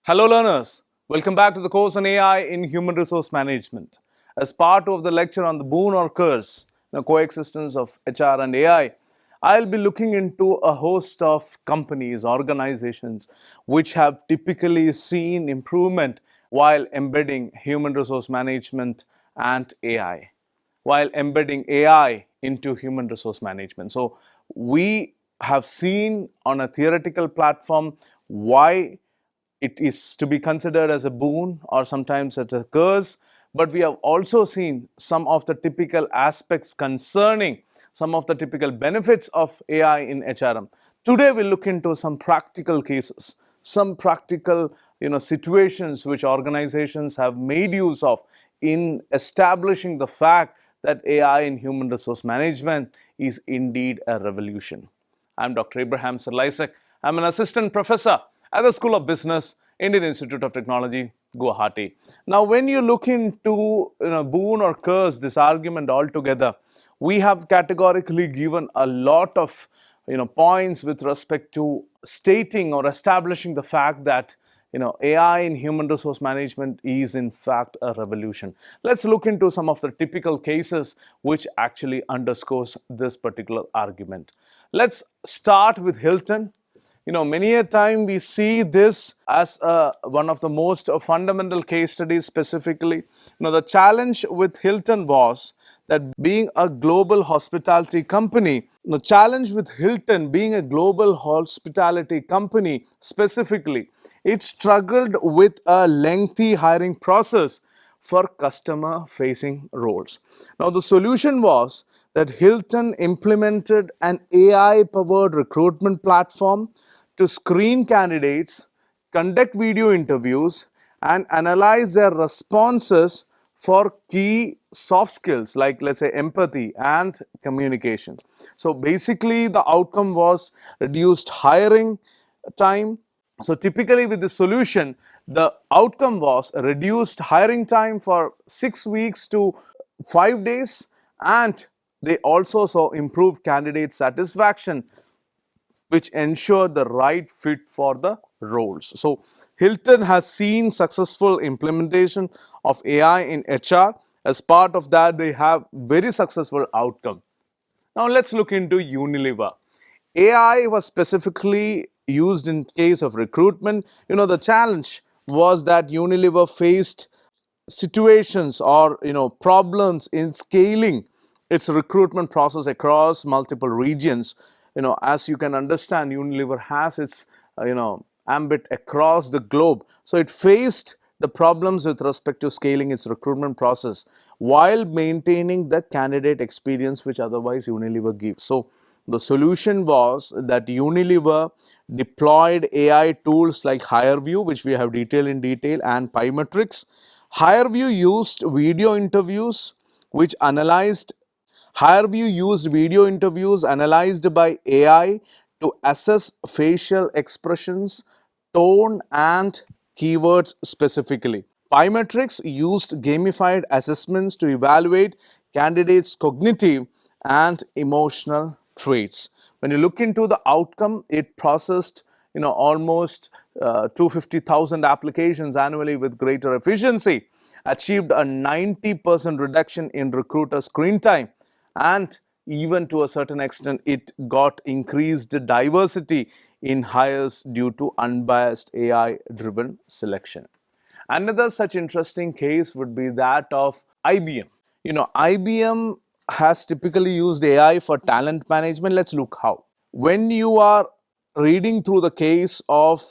Hello learners, welcome back to the course on AI in Human Resource Management. As part of the lecture on the boon or curse, the coexistence of HR and AI, I'll be looking into a host of companies, organizations which have typically seen improvement while embedding human resource management and AI, while embedding AI into human resource management. So we have seen on a theoretical platform why it is to be considered as a boon or sometimes as a curse. But we have also seen some of the typical aspects concerning some of the typical benefits of AI in HRM. Today we'll look into some practical cases, some practical situations which organizations have made use of in establishing the fact that AI in human resource management is indeed a revolution. I'm Dr. Abraham Sarlaisek. I'm an assistant professor at the School of Business, Indian Institute of Technology, Guwahati. Now, when you look into boon or curse, this argument altogether, we have categorically given a lot of points with respect to stating or establishing the fact that AI in human resource management is in fact a revolution. Let's look into some of the typical cases which actually underscores this particular argument. Let's start with Hilton. Many a time we see this as one of the most fundamental case studies specifically. The challenge with Hilton was that being a global hospitality company, the challenge with Hilton being a global hospitality company specifically, it struggled with a lengthy hiring process for customer facing roles. Now, the solution was that Hilton implemented an AI powered recruitment platform to screen candidates, conduct video interviews, and analyze their responses for key soft skills like, let's say, empathy and communication. So basically, the outcome was reduced hiring time. So typically with the solution, the outcome was reduced hiring time for 6 weeks to 5 days, and they also saw improved candidate satisfaction, which ensure the right fit for the roles. So Hilton has seen successful implementation of AI in HR. As part of that, they have very successful outcome. Now let's look into Unilever. AI was specifically used in case of recruitment. The challenge was that Unilever faced situations or problems in scaling its recruitment process across multiple regions. As you can understand, Unilever has its ambit across the globe, so it faced the problems with respect to scaling its recruitment process while maintaining the candidate experience which otherwise Unilever gives. So the solution was that Unilever deployed AI tools like HireVue, which we have detailed in detail, and Pymetrics. HireVue used video interviews which analyzed HireVue used video interviews analyzed by AI to assess facial expressions, tone, and keywords specifically. Pymetrics used gamified assessments to evaluate candidates' cognitive and emotional traits. When you look into the outcome, it processed almost 250,000 applications annually with greater efficiency, achieved a 90% reduction in recruiter screen time, and even to a certain extent it got increased diversity in hires due to unbiased AI driven selection. Another such interesting case would be that of IBM. IBM has typically used AI for talent management. Let's look how. When you are reading through the case of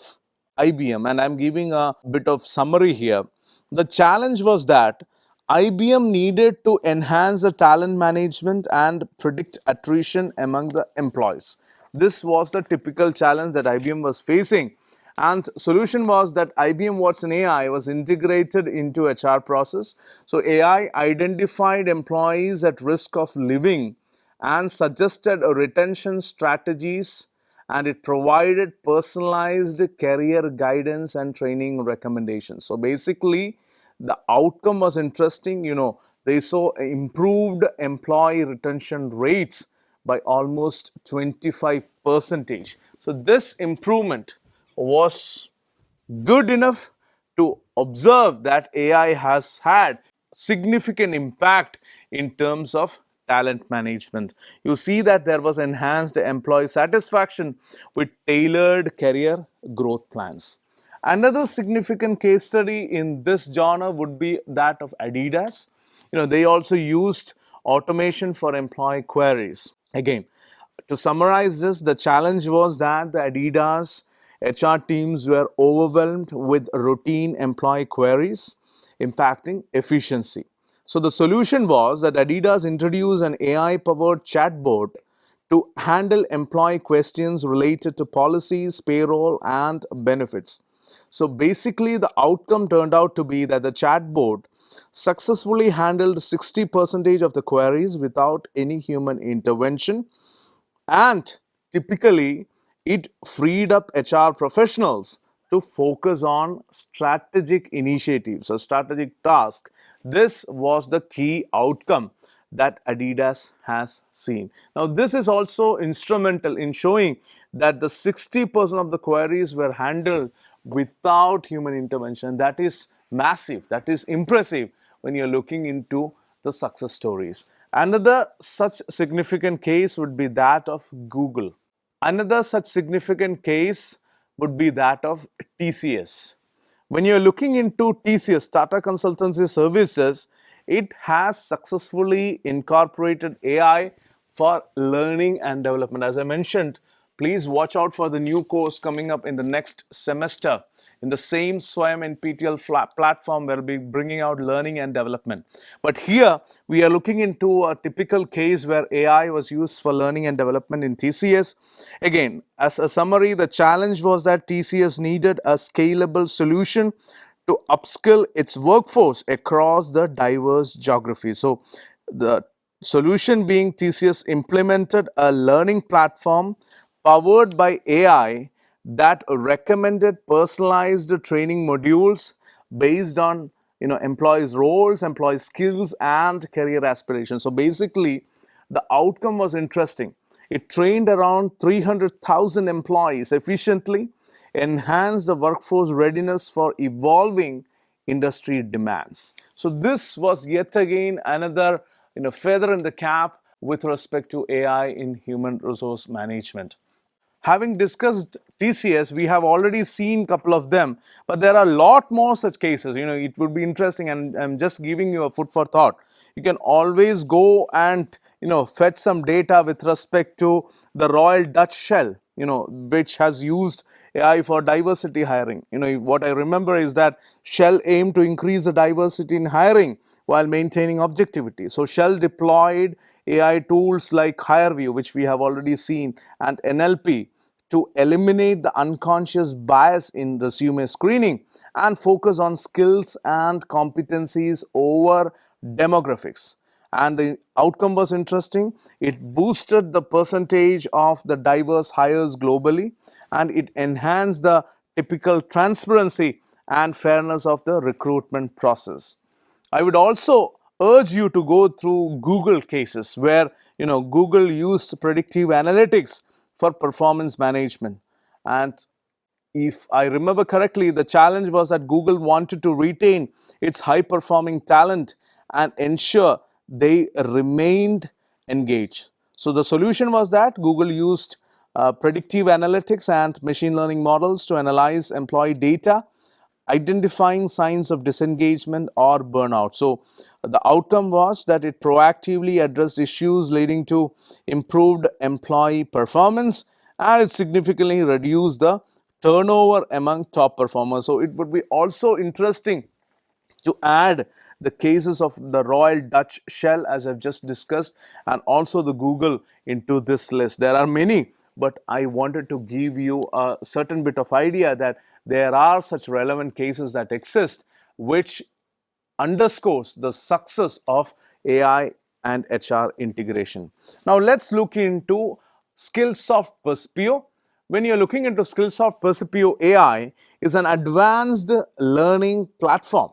IBM, and I'm giving a bit of summary here, the challenge was that IBM needed to enhance the talent management and predict attrition among the employees. This was the typical challenge that IBM was facing. And solution was that IBM Watson AI was integrated into HR process. So AI identified employees at risk of leaving and suggested retention strategies, and it provided personalized career guidance and training recommendations. So basically, the outcome was interesting. They saw improved employee retention rates by almost 25%. So this improvement was good enough to observe that AI has had significant impact in terms of talent management. You see that there was enhanced employee satisfaction with tailored career growth plans. Another significant case study in this genre would be that of Adidas. They also used automation for employee queries. Again, to summarize this, the challenge was that the Adidas HR teams were overwhelmed with routine employee queries, impacting efficiency. So the solution was that Adidas introduced an AI-powered chatbot to handle employee questions related to policies, payroll, and benefits. So basically, the outcome turned out to be that the chatbot successfully handled 60% of the queries without any human intervention, and typically, it freed up HR professionals to focus on strategic initiatives or strategic tasks. This was the key outcome that Adidas has seen. Now, this is also instrumental in showing that the 60% of the queries were handled without human intervention. That is massive, that is impressive when you're looking into the success stories. Another such significant case would be that of Google. Another such significant case would be that of TCS. When you're looking into TCS, Tata Consultancy Services, it has successfully incorporated AI for learning and development. As I mentioned, please watch out for the new course coming up in the next semester. In the same SWAYAM NPTEL platform, we'll be bringing out learning and development. But here, we are looking into a typical case where AI was used for learning and development in TCS. Again, as a summary, the challenge was that TCS needed a scalable solution to upskill its workforce across the diverse geographies. So, the solution being TCS implemented a learning platform powered by AI that recommended personalized training modules based on employees' roles, employee skills, and career aspirations. So basically, the outcome was interesting. It trained around 300,000 employees efficiently, enhanced the workforce readiness for evolving industry demands. So this was yet again another feather in the cap with respect to AI in human resource management. Having discussed TCS, we have already seen a couple of them, but there are a lot more such cases. It would be interesting, and I'm just giving you a food for thought. You can always go and fetch some data with respect to the Royal Dutch Shell, which has used AI for diversity hiring. What I remember is that Shell aimed to increase the diversity in hiring while maintaining objectivity. So Shell deployed AI tools like HireView, which we have already seen, and NLP to eliminate the unconscious bias in resume screening and focus on skills and competencies over demographics. And the outcome was interesting. It boosted the percentage of the diverse hires globally, and it enhanced the typical transparency and fairness of the recruitment process. I would also urge you to go through Google cases where Google used predictive analytics for performance management. And if I remember correctly, the challenge was that Google wanted to retain its high performing talent and ensure they remained engaged. So the solution was that Google used predictive analytics and machine learning models to analyze employee data, identifying signs of disengagement or burnout. So the outcome was that it proactively addressed issues leading to improved employee performance, and it significantly reduced the turnover among top performers. So it would be also interesting to add the cases of the Royal Dutch Shell, as I've just discussed, and also the Google into this list. There are many, but I wanted to give you a certain bit of idea that there are such relevant cases that exist, which underscores the success of AI and HR integration. Now let's look into Skillsoft Percipio. When you're looking into Skillsoft Percipio, AI is an advanced learning platform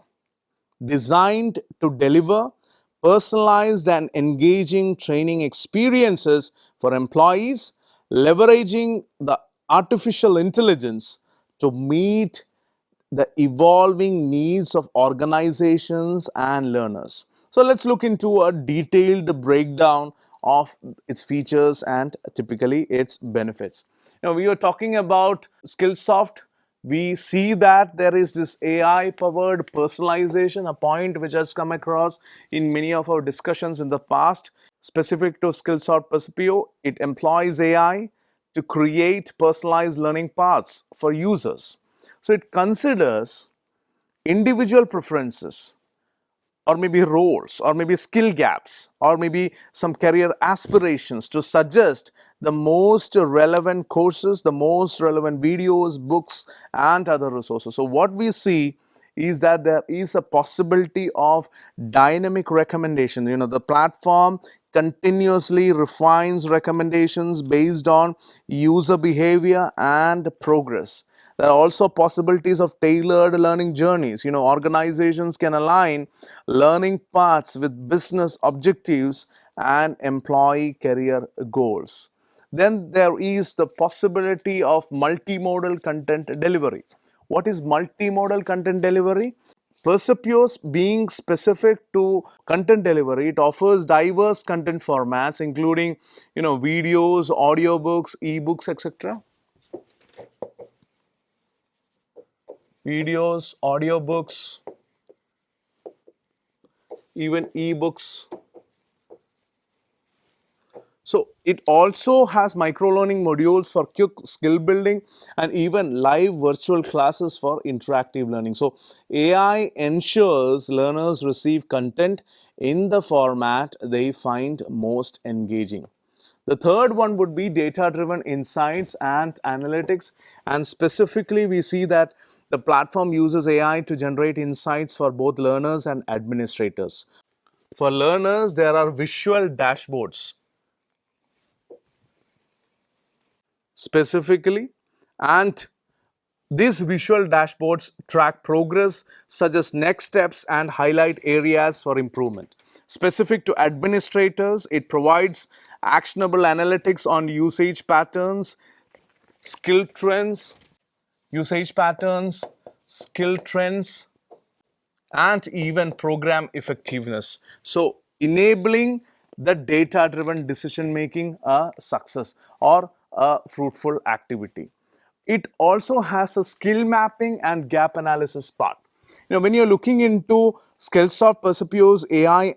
designed to deliver personalized and engaging training experiences for employees, leveraging the artificial intelligence to meet the evolving needs of organizations and learners. So let's look into a detailed breakdown of its features and typically its benefits. Now, we are talking about Skillsoft. We see that there is this AI powered personalization, a point which has come across in many of our discussions in the past. Specific to Skillsoft Percipio, it employs AI to create personalized learning paths for users. So it considers individual preferences, or maybe roles, or maybe skill gaps, or maybe some career aspirations to suggest the most relevant courses, the most relevant videos, books, and other resources. So, what we see is that there is a possibility of dynamic recommendation. The platform continuously refines recommendations based on user behavior and progress. There are also possibilities of tailored learning journeys. Organizations can align learning paths with business objectives and employee career goals. Then there is the possibility of multimodal content delivery. What is multimodal content delivery? Persepios being specific to content delivery, it offers diverse content formats, including videos, audiobooks, ebooks, etc. Videos, audiobooks, even ebooks. So it also has microlearning modules for quick skill building and even live virtual classes for interactive learning. So AI ensures learners receive content in the format they find most engaging. The third one would be data-driven insights and analytics. And specifically, we see that the platform uses AI to generate insights for both learners and administrators. For learners, there are visual dashboards specifically, and these visual dashboards track progress, suggest next steps, and highlight areas for improvement. Specific to administrators, it provides actionable analytics on usage patterns, skill trends, usage patterns, skill trends, and even program effectiveness. So, enabling the data driven decision making a success or a fruitful activity. It also has a skill mapping and gap analysis part. When you're looking into Skillsoft Percipio's AI,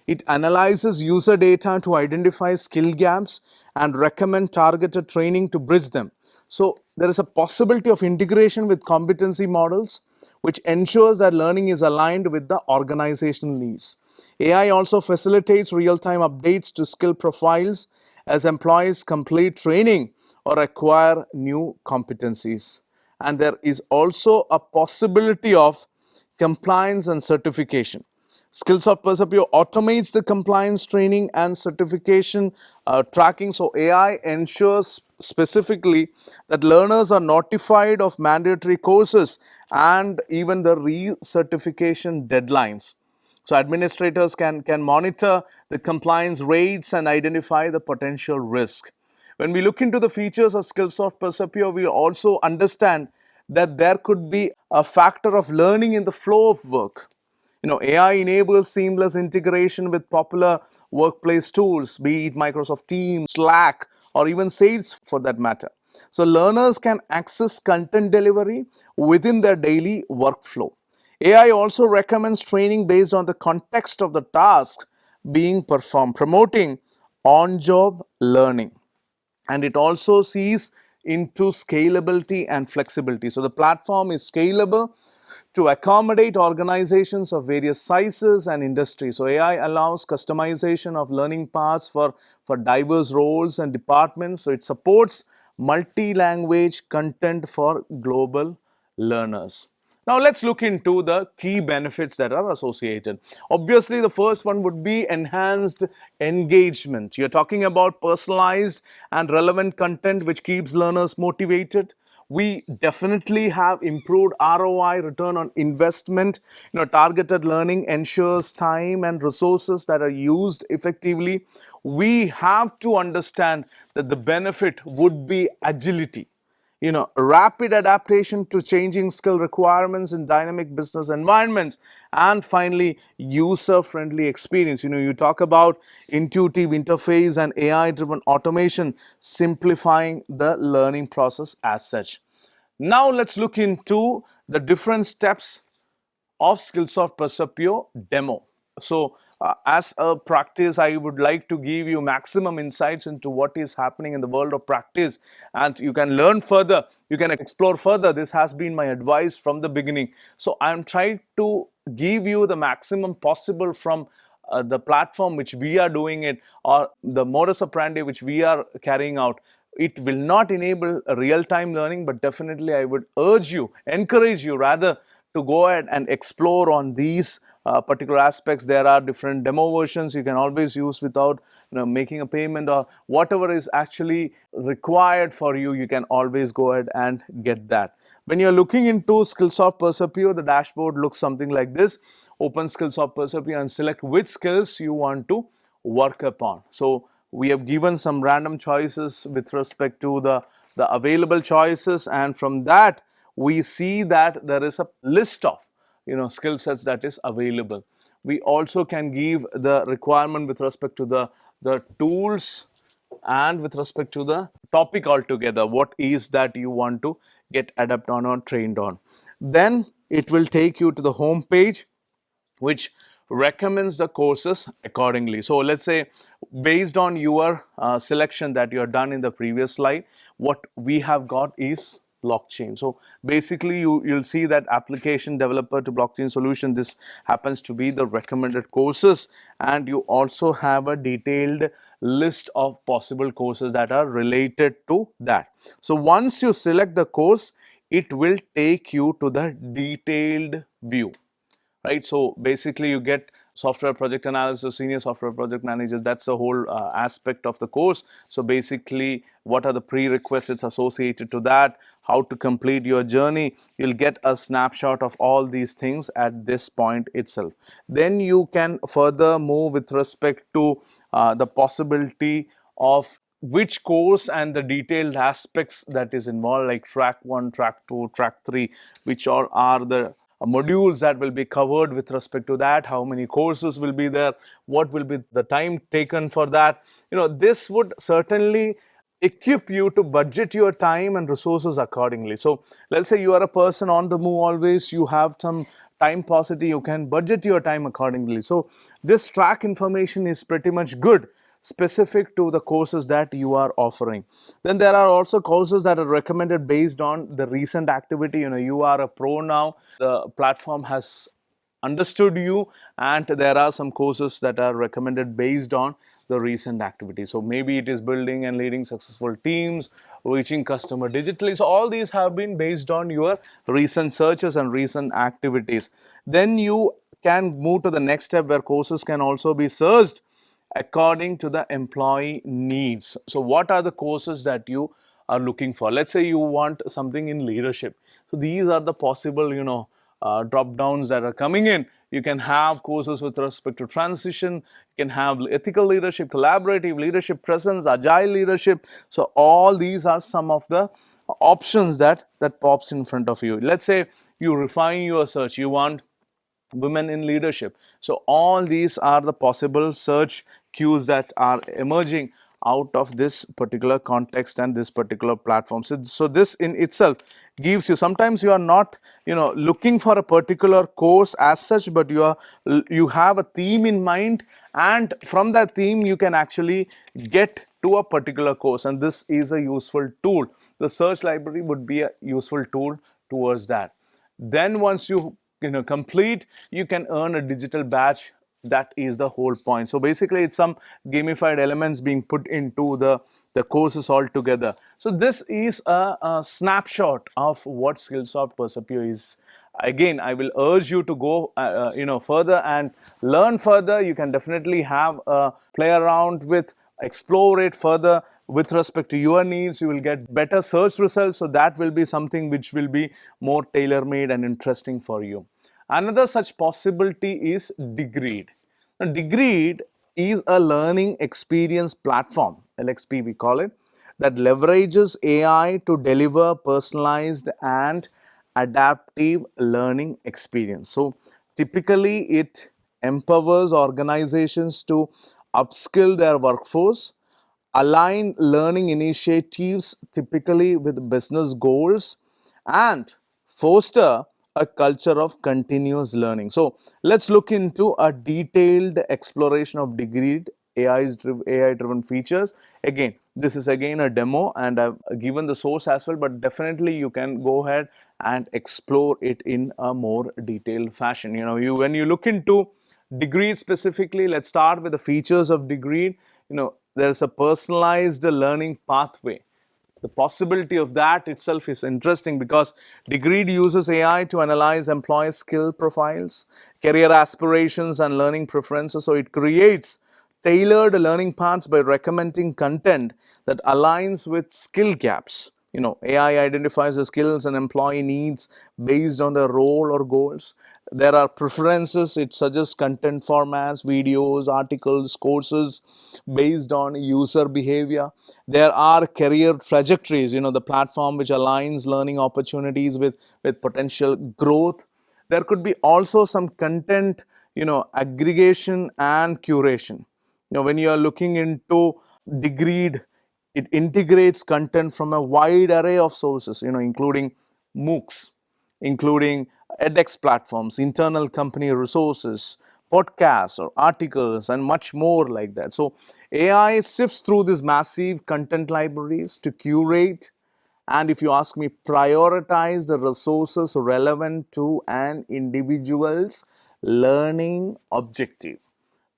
it analyzes user data to identify skill gaps and recommend targeted training to bridge them. So there is a possibility of integration with competency models, which ensures that learning is aligned with the organizational needs. AI also facilitates real-time updates to skill profiles as employees complete training or acquire new competencies. And there is also a possibility of compliance and certification. Skillsoft Percipio automates the compliance training and certification tracking. So AI ensures specifically that learners are notified of mandatory courses and even the recertification deadlines. So administrators can monitor the compliance rates and identify the potential risk. When we look into the features of Skillsoft Percipio, we also understand that there could be a factor of learning in the flow of work. AI enables seamless integration with popular workplace tools, be it Microsoft Teams, Slack, or even Sales for that matter. So learners can access content delivery within their daily workflow. AI also recommends training based on the context of the task being performed, promoting on-job learning. And it also sees into scalability and flexibility. So the platform is scalable to accommodate organizations of various sizes and industries. So AI allows customization of learning paths for diverse roles and departments. So it supports multi-language content for global learners. Now let's look into the key benefits that are associated. Obviously, the first one would be enhanced engagement. You're talking about personalized and relevant content which keeps learners motivated. We definitely have improved ROI, return on investment. Targeted learning ensures time and resources that are used effectively. We have to understand that the benefit would be agility. rapid adaptation to changing skill requirements in dynamic business environments, and finally user friendly experience. You talk about intuitive interface and AI driven automation simplifying the learning process as such. Now let's look into the different steps of Skillsoft Percepio demo. So, as a practice, I would like to give you maximum insights into what is happening in the world of practice, and you can learn further, you can explore further. This has been my advice from the beginning. So, I am trying to give you the maximum possible from the platform which we are doing it, or the modus operandi which we are carrying out. It will not enable real-time learning, but definitely I would urge you, encourage you rather, to go ahead and explore on these particular aspects. There are different demo versions you can always use without making a payment, or whatever is actually required for you, you can always go ahead and get that. When you're looking into Skillsoft Percepio, the dashboard looks something like this. Open Skillsoft Percepio and select which skills you want to work upon. So we have given some random choices with respect to the available choices, and from that we see that there is a list of skill sets that is available. We also can give the requirement with respect to the tools and with respect to the topic altogether, what is that you want to get adept on or trained on. Then it will take you to the home page, which recommends the courses accordingly. So let's say based on your selection that you have done in the previous slide, what we have got is blockchain. So basically you'll see that application developer to blockchain solution, this happens to be the recommended courses, and you also have a detailed list of possible courses that are related to that. So once you select the course, it will take you to the detailed view, right? So basically you get software project analysis, senior software project managers, that's the whole aspect of the course. So basically what are the prerequisites associated to that, how to complete your journey, you'll get a snapshot of all these things at this point itself. Then you can further move with respect to the possibility of which course and the detailed aspects that is involved, like track 1, track 2, track 3, which all are the modules that will be covered with respect to that, how many courses will be there, what will be the time taken for that. This would certainly equip you to budget your time and resources accordingly. So let's say you are a person on the move always, you have some time paucity, you can budget your time accordingly. So this track information is pretty much good, specific to the courses that you are offering. Then there are also courses that are recommended based on the recent activity. You are a pro now, the platform has understood you, and there are some courses that are recommended based on the recent activity. So maybe it is building and leading successful teams, reaching customer digitally. So all these have been based on your recent searches and recent activities. Then you can move to the next step, where courses can also be searched according to the employee needs. So what are the courses that you are looking for? Let's say you want something in leadership. So these are the possible drop downs that are coming in. You can have courses with respect to transition, you can have ethical leadership, collaborative leadership, presence, agile leadership. So all these are some of the options that pops in front of you. Let's say you refine your search, you want women in leadership. So all these are the possible search cues that are emerging out of this particular context and this particular platform. So this in itself gives you, sometimes you are not looking for a particular course as such, but you have a theme in mind, and from that theme you can actually get to a particular course, and this is a useful tool. The search library would be a useful tool towards that. Then once you complete, you can earn a digital badge. That is the whole point. So basically it's some gamified elements being put into the courses altogether. So this is a snapshot of what Skillsoft Percepio is. Again, I will urge you to go further and learn further. You can definitely have a play around with, explore it further with respect to your needs. You will get better search results, so that will be something which will be more tailor-made and interesting for you. Another such possibility is Degreed. Now, Degreed is a learning experience platform, LXP we call it. that leverages AI to deliver personalized and adaptive learning experience. So typically it empowers organizations to upskill their workforce, align learning initiatives typically with business goals, and foster a culture of continuous learning. So let's look into a detailed exploration of Degreed AI driven features. Again, this is again a demo and I've given the source as well, but definitely you can go ahead and explore it in a more detailed fashion. When you look into Degreed specifically, let's start with the features of Degreed. There's a personalized learning pathway. The possibility of that itself is interesting because Degreed uses AI to analyze employee skill profiles, career aspirations, and learning preferences. So it creates tailored learning paths by recommending content that aligns with skill gaps. AI identifies the skills an employee needs based on their role or goals. There are preferences. It suggests content formats, videos, articles, courses based on user behavior. There are career trajectories, the platform which aligns learning opportunities with potential growth. There could be also some content, aggregation and curation. When you are looking into Degreed, it integrates content from a wide array of sources, including MOOCs, including edX platforms, internal company resources, podcasts or articles, and much more like that. So AI sifts through these massive content libraries to curate and, if you ask me, prioritize the resources relevant to an individual's learning objective.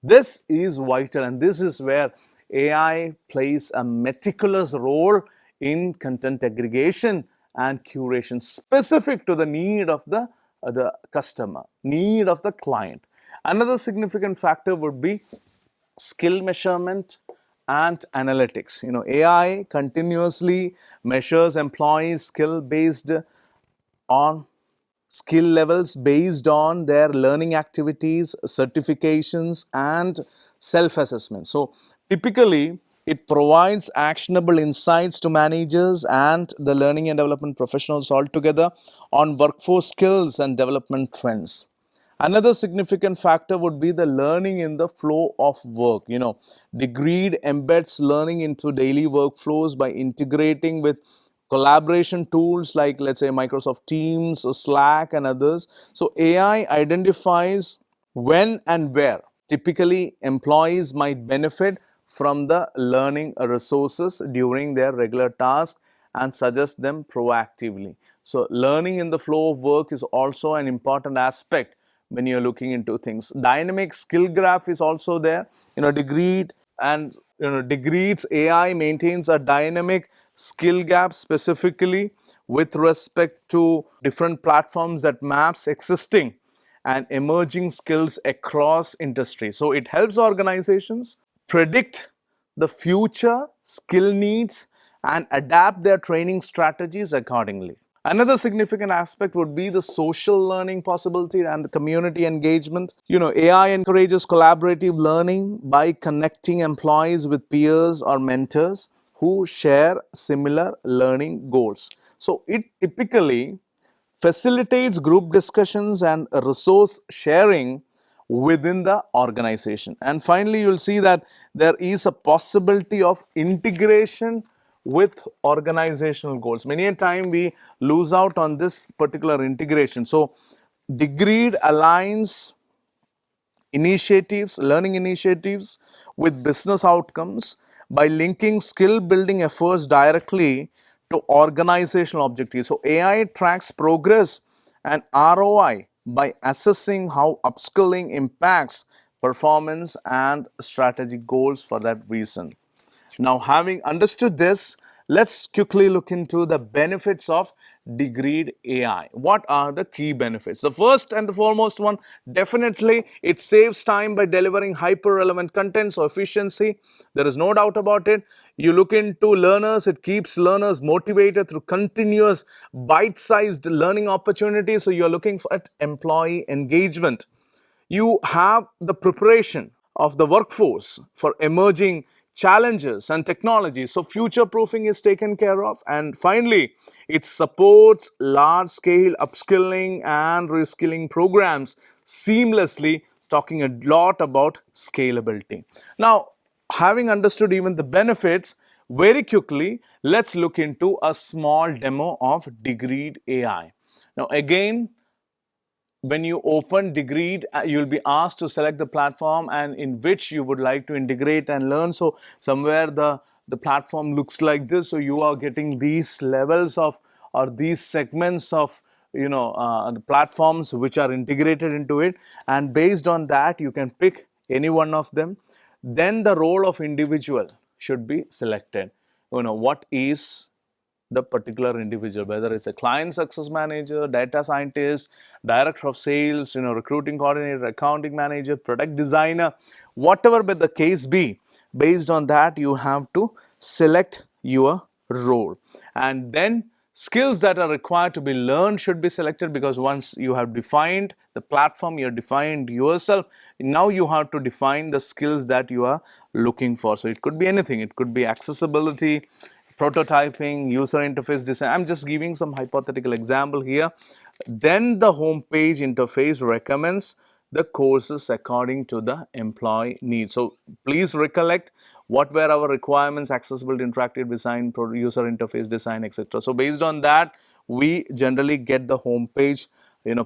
This is vital, and this is where AI plays a meticulous role in content aggregation and curation specific to the need of the customer, need of the client. Another significant factor would be skill measurement and analytics. AI continuously measures employees' skill based on skill levels based on their learning activities, certifications, and self assessment. So, typically, it provides actionable insights to managers and the learning and development professionals altogether on workforce skills and development trends. Another significant factor would be the learning in the flow of work. Degreed embeds learning into daily workflows by integrating with collaboration tools like, let's say, Microsoft Teams or Slack and others. So AI identifies when and where typically employees might benefit from the learning resources during their regular tasks and suggest them proactively. So learning in the flow of work is also an important aspect when you're looking into things. Dynamic skill graph is also there. Degreed and Degreed's AI maintains a dynamic skill gap specifically with respect to different platforms that maps existing and emerging skills across industries. So it helps organizations predict the future skill needs and adapt their training strategies accordingly. Another significant aspect would be the social learning possibility and the community engagement. AI encourages collaborative learning by connecting employees with peers or mentors who share similar learning goals. So it typically facilitates group discussions and resource sharing within the organization. And finally, you'll see that there is a possibility of integration with organizational goals. Many a time we lose out on this particular integration. So Degreed aligns learning initiatives with business outcomes by linking skill building efforts directly to organizational objectives. So AI tracks progress and ROI by assessing how upskilling impacts performance and strategic goals for that reason. Now, having understood this, let's quickly look into the benefits of Degreed AI. What are the key benefits? The first and the foremost one, definitely it saves time by delivering hyper relevant content, so efficiency. There is no doubt about it. You look into learners, it keeps learners motivated through continuous bite-sized learning opportunities. So you're looking at employee engagement. You have the preparation of the workforce for emerging challenges and technologies. So future proofing is taken care of. And finally, it supports large scale upskilling and reskilling programs seamlessly, talking a lot about scalability. Now, having understood even the benefits, very quickly, let's look into a small demo of Degreed AI. Now, again, when you open Degreed, you'll be asked to select the platform and in which you would like to integrate and learn. So somewhere the platform looks like this. So you are getting these levels of or these segments of the platforms which are integrated into it, and based on that you can pick any one of them. Then the role of individual should be selected. What is the particular individual, whether it's a client success manager, data scientist, director of sales, recruiting coordinator, accounting manager, product designer, whatever be the case be. Based on that, you have to select your role, and then skills that are required to be learned should be selected, because once you have defined the platform, you have defined yourself, now you have to define the skills that you are looking for. So it could be anything. It could be accessibility, prototyping, user interface design. I'm just giving some hypothetical example here. Then the home page interface recommends the courses according to the employee needs. So please recollect what were our requirements: accessibility, interactive design, user interface design, etc. So based on that, we generally get the home page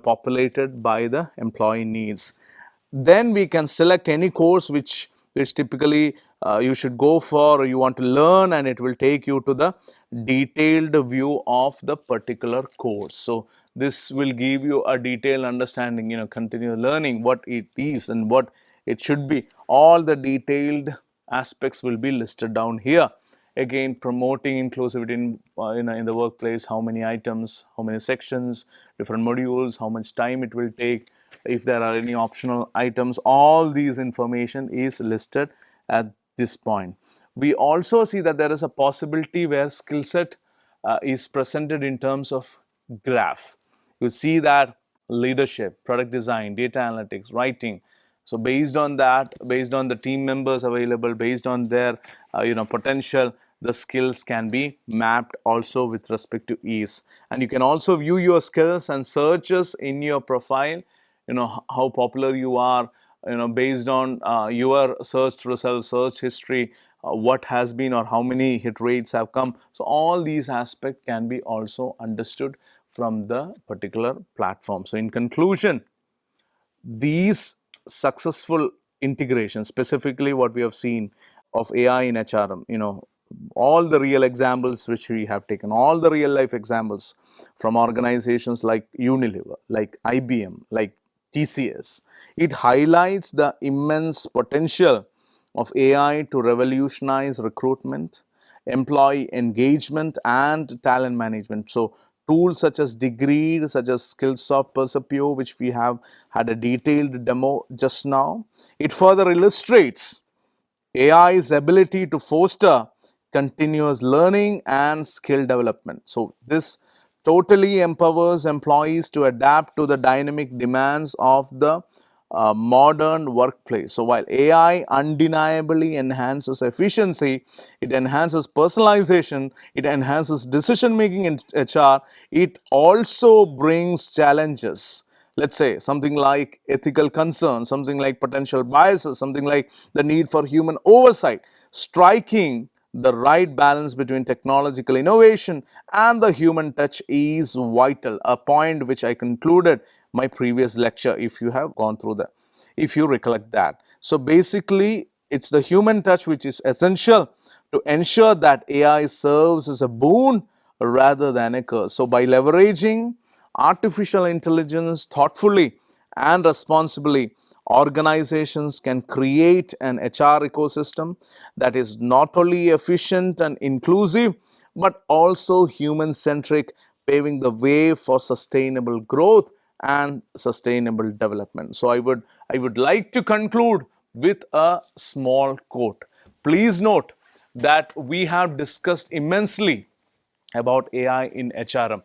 populated by the employee needs. Then we can select any course which typically you should go for, or you want to learn, and it will take you to the detailed view of the particular course. So this will give you a detailed understanding, continue learning, what it is and what it should be. All the detailed aspects will be listed down here. Again, promoting inclusivity in the workplace: how many items, how many sections, different modules, how much time it will take, if there are any optional items. All these information is listed at this point. We also see that there is a possibility where skill set is presented in terms of graph. You see that leadership, product design, data analytics, writing. So based on that, based on the team members available, based on their potential, the skills can be mapped also with respect to ease. And you can also view your skills and searches in your profile, how popular you are, based on your search results, search history, what has been or how many hit rates have come. So all these aspects can be also understood from the particular platform. So in conclusion, these successful integrations, specifically what we have seen of AI in HRM, all the real examples which we have taken, all the real life examples from organizations like Unilever, like IBM, like TCS, it highlights the immense potential of AI to revolutionize recruitment, employee engagement, and talent management. So tools such as Degreed, such as Skillsoft Percepio, which we have had a detailed demo just now, it further illustrates AI's ability to foster continuous learning and skill development. So this totally empowers employees to adapt to the dynamic demands of the modern workplace. So while AI undeniably enhances efficiency, it enhances personalization, it enhances decision making in HR, it also brings challenges. Let's say something like ethical concerns, something like potential biases, something like the need for human oversight. Striking the right balance between technological innovation and the human touch is vital, a point which I concluded my previous lecture, if you have gone through that, if you recollect that. So basically, it's the human touch which is essential to ensure that AI serves as a boon rather than a curse. So by leveraging artificial intelligence thoughtfully and responsibly, organizations can create an HR ecosystem that is not only efficient and inclusive, but also human-centric, paving the way for sustainable growth and sustainable development. So I would like to conclude with a small quote. Please note that we have discussed immensely about AI in HRM,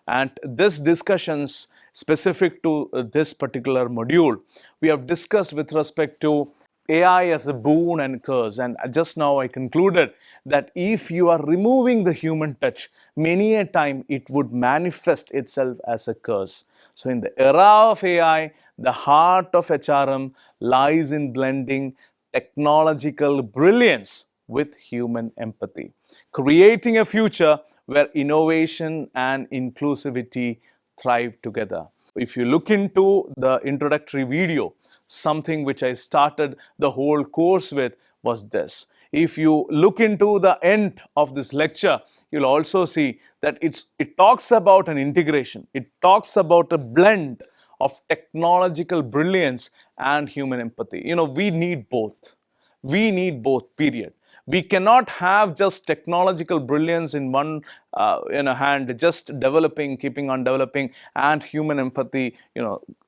and this discussions specific to this particular module, we have discussed with respect to AI as a boon and curse. And just now I concluded that if you are removing the human touch, many a time it would manifest itself as a curse. So in the era of AI, the heart of HRM lies in blending technological brilliance with human empathy, creating a future where innovation and inclusivity thrive together. If you look into the introductory video, something which I started the whole course with was this. If you look into the end of this lecture, you'll also see that it talks about an integration. It talks about a blend of technological brilliance and human empathy. We need both. We need both, period. We cannot have just technological brilliance in one hand, just developing, keeping on developing, and human empathy,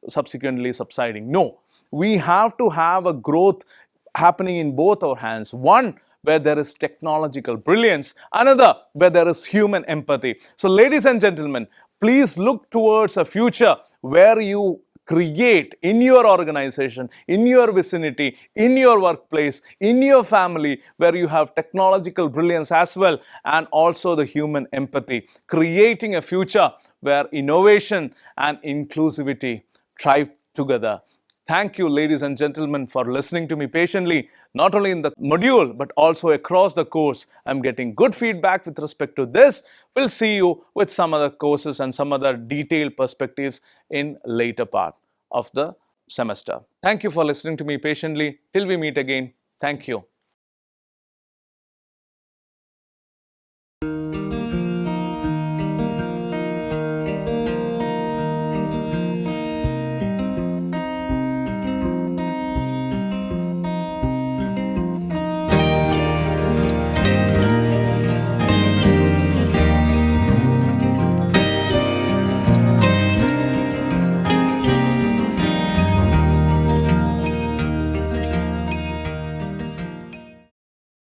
subsequently subsiding. No, we have to have a growth happening in both our hands. One where there is technological brilliance, another where there is human empathy. So, ladies and gentlemen, please look towards a future where you create in your organization, in your vicinity, in your workplace, in your family, where you have technological brilliance as well, and also the human empathy, creating a future where innovation and inclusivity thrive together. Thank you, ladies and gentlemen, for listening to me patiently, not only in the module, but also across the course. I'm getting good feedback with respect to this. We'll see you with some other courses and some other detailed perspectives in later part of the semester. Thank you for listening to me patiently. Till we meet again, thank you.